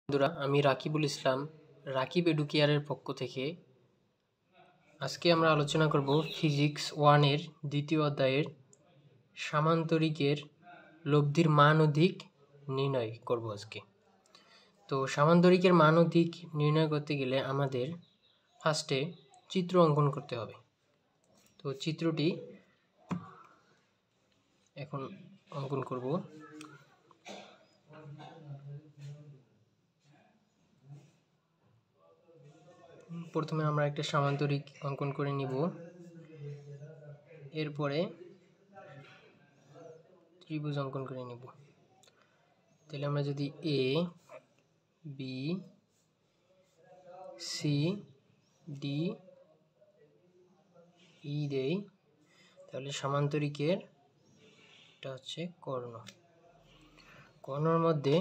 বন্ধুরা, আমি রাকিবুল ইসলাম, রাকিব এডুকেয়ারের পক্ষ থেকে আজকে আমরা আলোচনা করব ফিজিক্স 1-এর দ্বিতীয় অধ্যায়ের সামান্তরিকের লব্ধির মান ও দিক নির্ণয় করব আজকে। তো সামান্তরিকের মান ও দিক নির্ণয় করতে গেলে আমাদের ফার্স্টে চিত্র অঙ্কন করতে হবে। তো চিত্রটি এখন অঙ্কন করব। প্রথমে আমরা একটা সামান্তরিক অঙ্কন করে নিব, এরপরে ত্রিভুজ অঙ্কন করে নিব। তাহলে আমরা যদি A B C D E দেই, তাহলে সামান্তরিকের এটা হচ্ছে কর্ণ। কর্ণর মধ্যে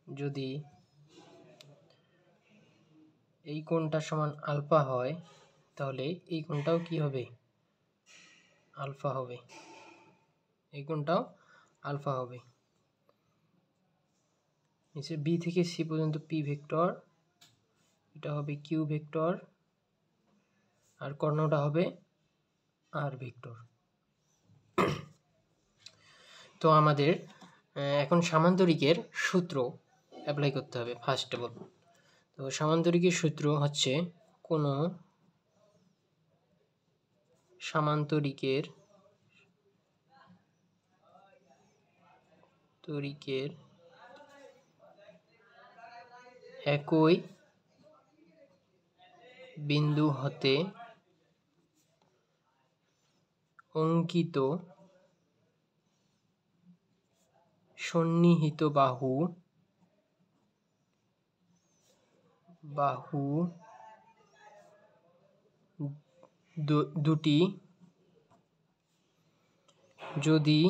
যদি এই কোণটা সমান আলফা হয়, তাহলে এই কোণটাও কি হবে? আলফা হবে। এই কোণটাও আলফা হবে। নিচে বি থেকে সি পর্যন্ত পি ভেক্টর, এটা হবে কিউ ভেক্টর, আর কর্ণটা হবে আর ভেক্টর। তো আমাদের এখন সামান্তরিকের সূত্র অ্যাপ্লাই করতে হবে ফার্স্ট অফ অল। তো সামান্তরিকের সূত্র হচ্ছে কোনো সামান্তরিকের একই বিন্দু হতে অঙ্কিত সন্নিহিত বাহু দুটি যদি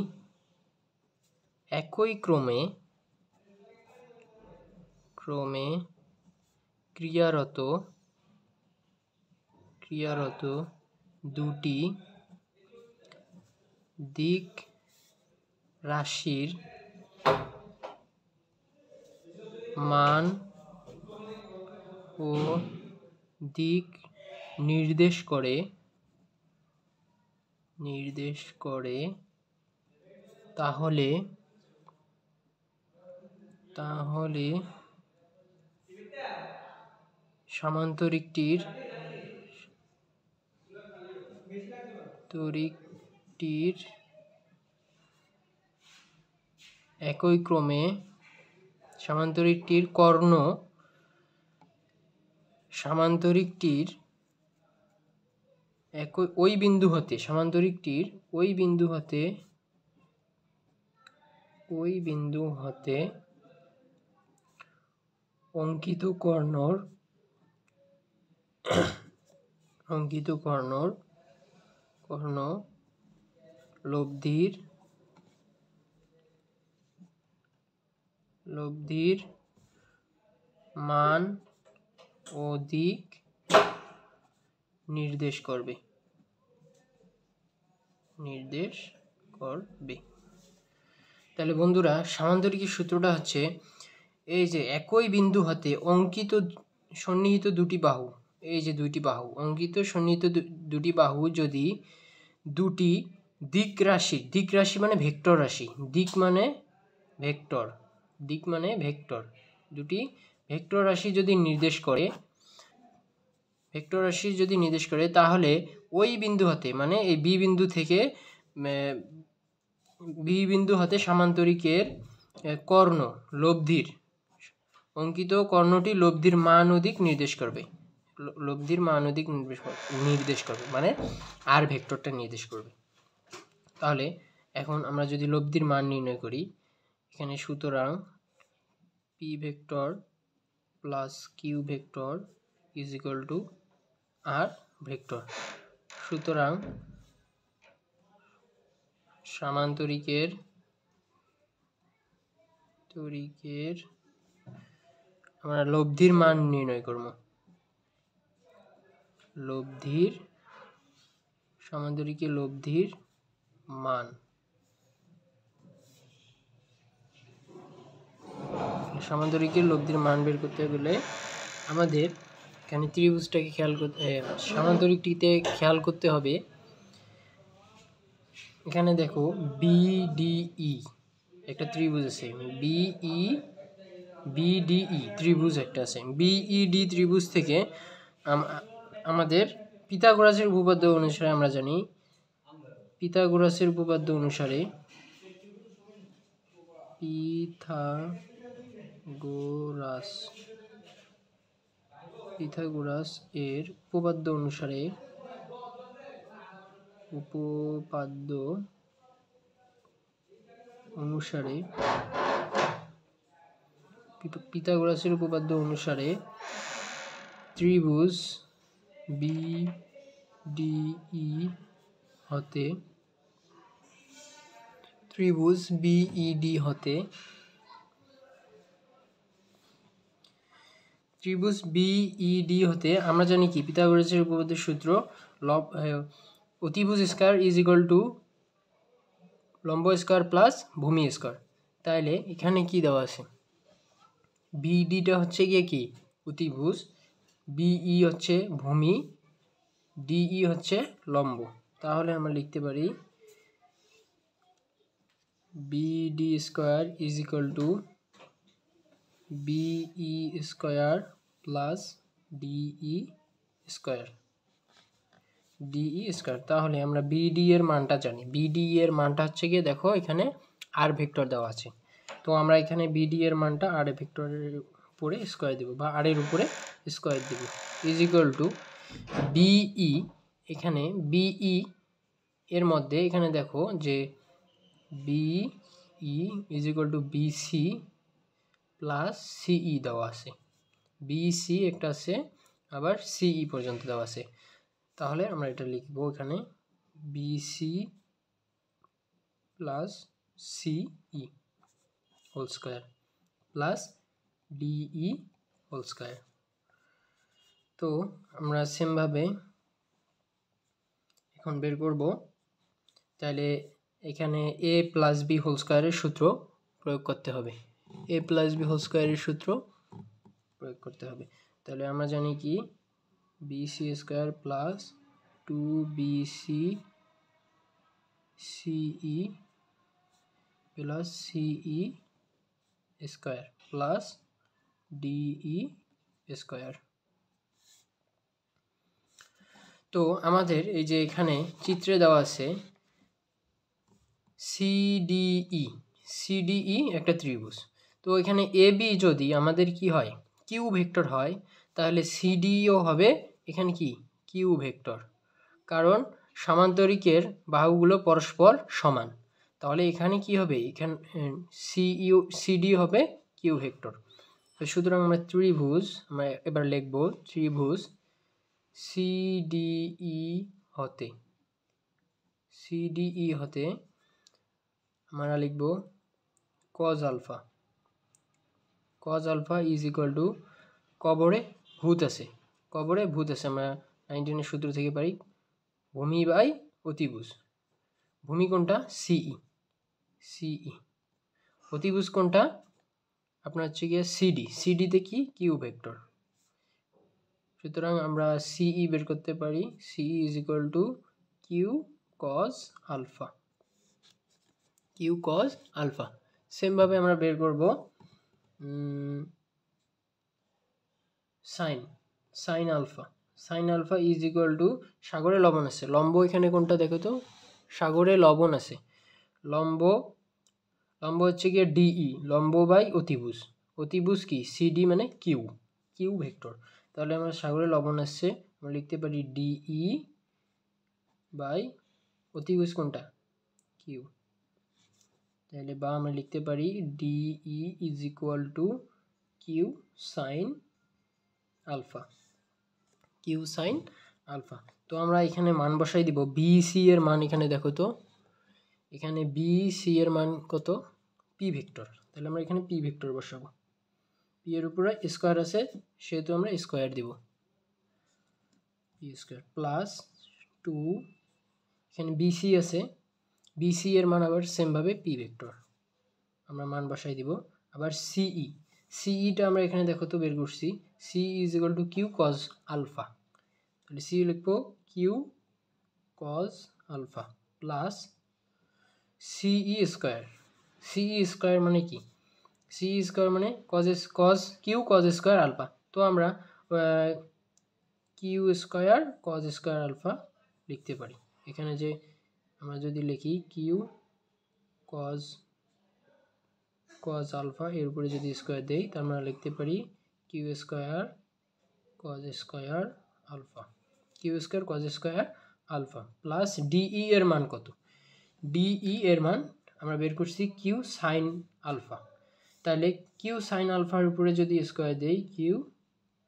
একই ক্রমে ক্রিয়ারত দুটি দিক রাশির মান ও দিক নির্দেশ করে তাহলে সামান্তরিকটির একই ক্রমে সামান্তরিকটির কর্ণ সামান্তরিকটির ওই বিন্দু হতে অঙ্কিত কর্ণ লব্ধির মান ও দিক নির্দেশ করবে। তাহলে বন্ধুরা, সামান্তরিকের সূত্রটা হচ্ছে এই যে একই বিন্দু হতে অঙ্কিত সন্নিহিত দুটি বাহু, এই যে দুটি বাহু অঙ্কিত সন্নিহিত দুটি বাহু যদি দুটি দিক রাশি মানে ভেক্টর রাশি, দিক মানে ভেক্টর, দুটি ভেক্টর রাশি যদি নির্দেশ করে, তাহলে ওই বিন্দু হতে মানে এই বি বিন্দু হতে সামান্তরিকের কর্ণ লব্ধির অঙ্কিত কর্ণটি লব্ধির মান ও দিক নির্দেশ করবে। মানে আর ভেক্টরটা নির্দেশ করবে। তাহলে এখন আমরা যদি লব্ধির মান নির্ণয় করি, এখানে সুতরাং P vector plus Q vector is equal to R vector. সুতরাং সামান্তরিকের আমরা লব্ধির মান নির্ণয় করব। সামান্তরিকের লব্ধির মান সামান্তরিকের লব্ধির মান বের করতে গেলে আমাদের এখানে ত্রিভুজটাকে সামান্তরিকটিতে খেয়াল করতে হবে। এখানে দেখো বিডিই একটা ত্রিভুজ আছে, বিডিই ত্রিভুজ একটা আছে। বিইডি ত্রিভুজ থেকে আমাদের পিথাগোরাসের উপপাদ্য অনুসারে আমরা জানি, পিথাগোরাসের উপপাদ্য অনুসারে পিথাগোরাস এর উপপাদ্য অনুসারে পিথাগোরাসের উপপাদ্য অনুসারে ত্রিভুজ বিডিই হতে আমরা জানি কি পিথাগোরাসের উপপাদ্যের সূত্র অতিভুজ স্কয়ার ইজ ইকুয়াল টু লম্ব স্কয়ার প্লাস ভূমি স্কয়ার। তাহলে এখানে কি দেওয়া আছে, বিডিটা হচ্ছে গিয়ে কি অতিভুজ, বিই হচ্ছে ভূমি, ডিই হচ্ছে লম্ব। তাহলে আমরা লিখতে পারি BD square is equal to BE square plus DE square. তাহলে আমরা বিডি এর মানটা জানি, বিডি এর মানটা হচ্ছে গিয়ে দেখো এখানে আর ভেক্টর দেওয়া আছে, তো আমরা এখানে বিডি এর মানটা আর ভেক্টরের উপরে স্কয়ার দেব বা আর এর উপরে স্কয়ার দেব, ইজ ইকুয়াল টু বিই। এখানে বিই এর মধ্যে এখানে দেখো যে BE is equal to BC plus CE দেওয়া আছে, বিসি একটা আছে আবার সিই পর্যন্ত দেওয়া আছে। তাহলে আমরা এটা লিখব এখানে BC plus CE whole square plus DE whole square. তো আমরা সেমভাবে এখন বের করব। তাহলে এখানে এ প্লাস বি হোল স্কয়ারের সূত্র প্রয়োগ করতে হবে, এ প্লাস বি হোল স্কয়ারের সূত্র প্রয়োগ করতে হবে। তাহলে আমরা জানি কি বিসি স্কয়ার প্লাস 2bc সিই প্লাস সিই স্কয়ার প্লাস ডিই স্কয়ার। তো আমাদের এই যে এখানে চিত্রে দেওয়া আছে সিডিই একটা ত্রিভুজ। তো এখানে এবি যদি আমাদের কি হয় কিউ ভেক্টর হয়, তাহলে সিডিও হবে এখানে কি কিউ ভেক্টর, কারণ সামান্তরিকের বাহুগুলো পরস্পর সমান। তাহলে এখানে কি হবে, এখানে সিডি হবে কিউ ভেক্টর। তো সুতরাং আমরা আমরা এবার লিখব ত্রিভুজ সিডিই হতে আমরা লিখব cos alpha is equal to কবরে ভূত আছে, আমরা 19 সূত্র থেকে পারি ভূমি বাই অতিভুজ। ভূমি কোনটা সিই, অতিভুজ কোনটা আপনার হচ্ছে গিয়ে সিডিতে কি কিউ ভেক্টর। সুতরাং আমরা সিই বের করতে পারি, CE is equal to Q cos alpha. সেমভাবে আমরা বের করব sine alpha is equal to সাগরে লবণ আছে, লম্ব এখানে কোনটা দেখো তো সাগরে লবণ আছে, লম্ব হচ্ছে গিয়ে ডিই, লম্ব বাই অতিভুজ কি সিডি মানে কিউ ভেক্টর। তাহলে আমরা সাগরে লবণ আসছে আমরা লিখতে পারি ডিই বাই অতিভুজ কোনটা কিউ। তাহলে বা আমরা লিখতে পারি DE is equal to Q sine alpha. তো আমরা এখানে মান বসাই দিব, বিসি এর মান এখানে দেখো তো, এখানে বিসি এর মান কত পি ভেক্টর। তাহলে আমরা এখানে পি ভেক্টর বসাবো, পি এর উপরে স্কয়ার আছে সেহেতু আমরা স্কয়ার দিব, পি স্কয়ার প্লাস 2, এখানে বিসি আছে, বিসি এর মান আবার সেমভাবে পি ভেক্টর আমরা মান বসাই দিব। আবার সিইটা আমরা এখানে দেখো তো বের করছি, C is equal to Q cos alpha, তাহলে সি লিখবো Q cos alpha plus CE square. CE square মানে কি? সিই স্কোয়ার মানে cos Q cos square alpha. তো আমরা Q square cos square alpha লিখতে পারি। এখানে যে আমরা যদি লিখি কিউ কজ আলফা, এর উপরে যদি স্কোয়ার দেই তার আমরা লিখতে পারি Q square cos square alpha, Q square cos square alpha plus DE এর মান কত? ডিই এর মান আমরা বের করছি কিউ সাইন আলফা, তাহলে কিউ সাইন আলফার উপরে যদি স্কোয়ার দেই কিউ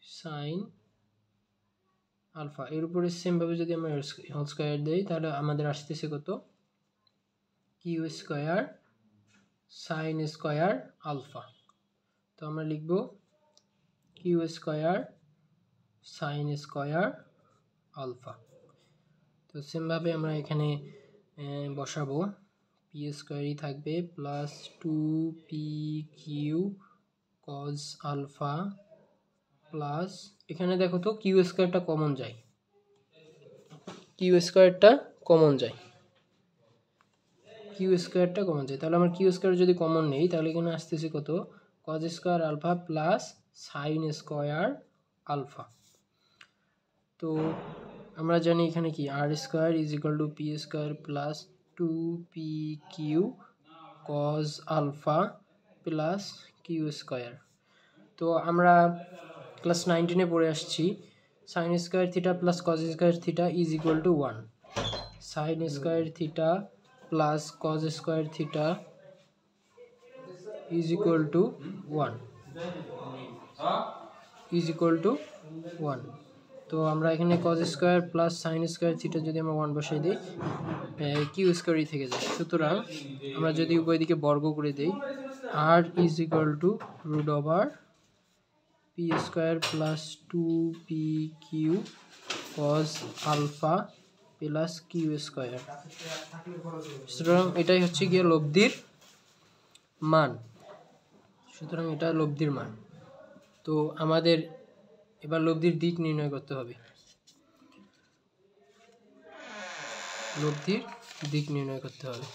সাইন আলফা, এর উপরে সেমভাবে যদি আমরা হোল স্কোয়ার দেই তাহলে আমাদের আসতেছে কত? Q square sine square alpha. তো আমরা লিখব Q square sine square alpha. তো সেমভাবে আমরা এখানে বসাবো, পি স্কোয়ারই থাকবে plus 2p Q cos alpha plus, এখানে দেখো তো কিউ স্কোয়ারটা কমন যায়, কিউ স্কোয়ারটা কমন যায়, কিউ স্কোয়ারটা কমন যায়, তাহলে আমার কিউ স্কোয়ার যদি কমন নেই তাহলে এখানে আসতেছে কত? Cos square alpha plus sine square alpha. তো আমরা জানি এখানে কি r square is equal to p square plus 2p Q cos alpha plus q square. তো আমরা ক্লাস 19-এ পড়ে আসছি sine square theta plus cos square theta is equal to 1, sine square theta plus cos square theta is equal to 1, is equal to 1। তো আমরা এখানে cos square plus sine square theta যদি আমরা 1 বসাই দিই কিউ স্কোয়ারই থেকে যায়। সুতরাং আমরা যদি উভয় দিকে বর্গ করে দিই r is equal to root over p square plus 2p Q cos alpha plus q square. সুতরাং এটাই হচ্ছে গিয়ে লব্ধির মান। সুতরাং এটা লব্ধির মান। তো আমাদের এবার লব্ধির দিক নির্ণয় করতে হবে, লব্ধির দিক নির্ণয় করতে হবে।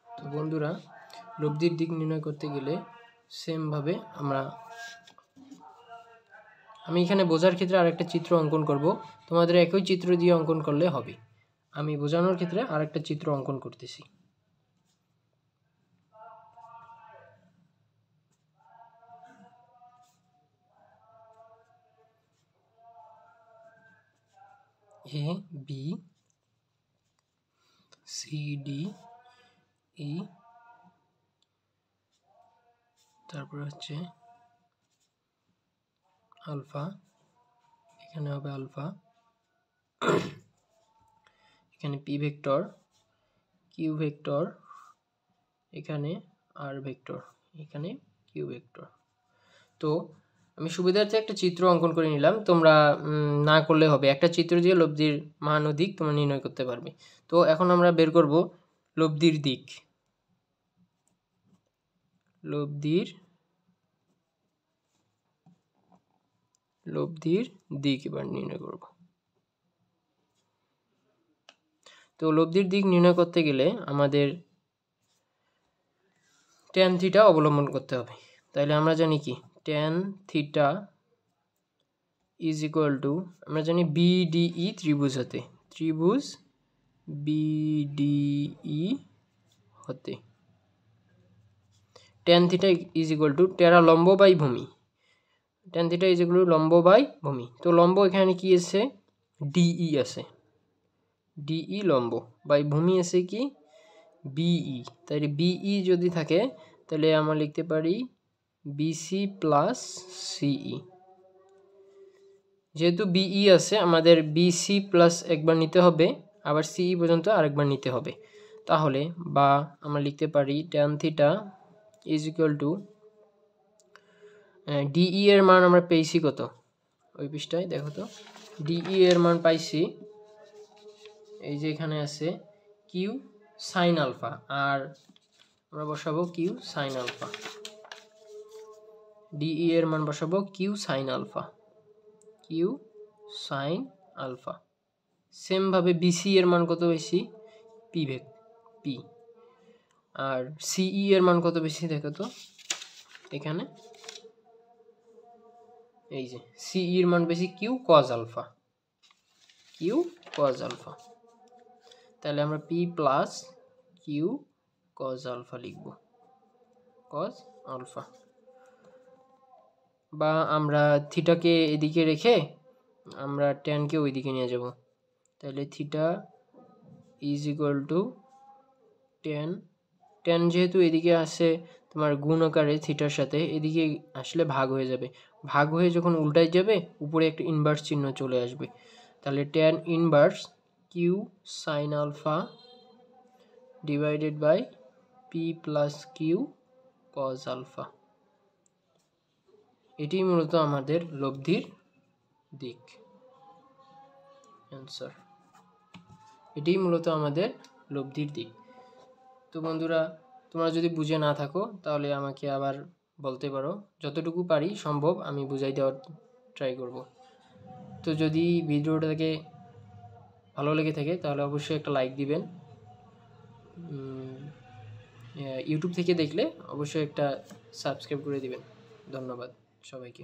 তো বন্ধুরা, লব্ধির দিক নির্ণয় করতে গেলে সেমভাবে আমি এখানে বোঝার ক্ষেত্রে আরেকটা চিত্র অঙ্কন করব, তোমাদের একই চিত্র দিয়ে অঙ্কন করলে হবে। আমি বোঝানোর ক্ষেত্রে আরেকটা চিত্র অঙ্কন করতেছি। A B C D E, তারপর হচ্ছে আলফা, এখানে হবে আলফা, এখানে পি ভেক্টর, কিউ ভেক্টর, এখানে আর ভেক্টর, এখানে কিউ ভেক্টর। তো আমি সুবিধার্থে একটা চিত্র অঙ্কন করে নিলাম, তোমরা না করলে হবে, একটা চিত্র দিয়ে লব্ধির মান ও দিক তোমরা নির্ণয় করতে পারবে। তো এখন আমরা বের করব লব্ধির দিক, লব্ধির দিক এবার নির্ণয় করব। তো লব্ধির দিক নির্ণয় করতে গেলে আমাদের ট্যান থিটা অবলম্বন করতে হবে। তাহলে আমরা জানি কি tan theta is equal two, আমরা জানি বিডিই ত্রিভুজ হতে, ত্রিভুজ বিডিই হতে tan theta is equal two টেরা লম্ব বাই ভূমি, tan theta is equal two লম্ব বাই ভূমি। তো লম্ব এখানে কি আছে? ডিই আছে, ডিই লম্ব বাই ভূমি আছে কি বিই, তাহলে বিই যদি থাকে তাহলে আমরা লিখতে পারি বিসি প্লাস সিই। যেহেতু বিই আছে আমাদের বিসি প্লাস একবার নিতে হবে, আবার সিই পর্যন্ত আরেকবার নিতে হবে। তাহলে বা আমরা লিখতে পারি tan theta is equal to DE এর মান আমরা পেয়েছি কত, ওই পৃষ্ঠায় দেখো তো, ডিই এর মান পাইছি এই যে এখানে আছে কিউ সাইন আলফা, আর আমরা বসাবো কিউ সাইন আলফা। ডিই এর মান বসাবো Q sine alpha, Q sine alpha. সেমভাবে বিসি এর মান কত বেশি, পি পি। আর সিই এর মান কত বেশি দেখো তো এখানে, এই যে সিই এর মান বেশি Q cos alpha, Q cos alpha. তাহলে আমরা P plus Q cos alpha লিখব, কজ আলফা। বা আমরা থিটাকে এদিকে রেখে আমরা ট্যানকে ওইদিকে নিয়ে যাব, তাহলে theta is equal two tan, tan যেহেতু এদিকে আসে তোমার গুণ আকারে থিটার সাথে, এদিকে আসলে ভাগ হয়ে যাবে, ভাগ হয়ে যখন উল্টায় যাবে উপরে একটা ইনভার্স চিহ্ন চলে আসবে। তাহলে tan inverse Q sine alpha divided by P plus Q cos alpha. এটি মূলত আমাদের লব্ধির দিক, অ্যান্সার। এটিই মূলত আমাদের লব্ধির দিক। তো বন্ধুরা, তোমরা যদি বুঝে না থাকো তাহলে আমাকে আবার বলতে পারো, যতটুকু পারি সম্ভব আমি বুঝাই দেওয়ার ট্রাই করব। তো যদি ভিডিওটাকে ভালো লেগে থাকে তাহলে অবশ্যই একটা লাইক দিবেন। ইউটিউব থেকে দেখলে অবশ্যই একটা সাবস্ক্রাইব করে দিবেন। ধন্যবাদ সবাইকে।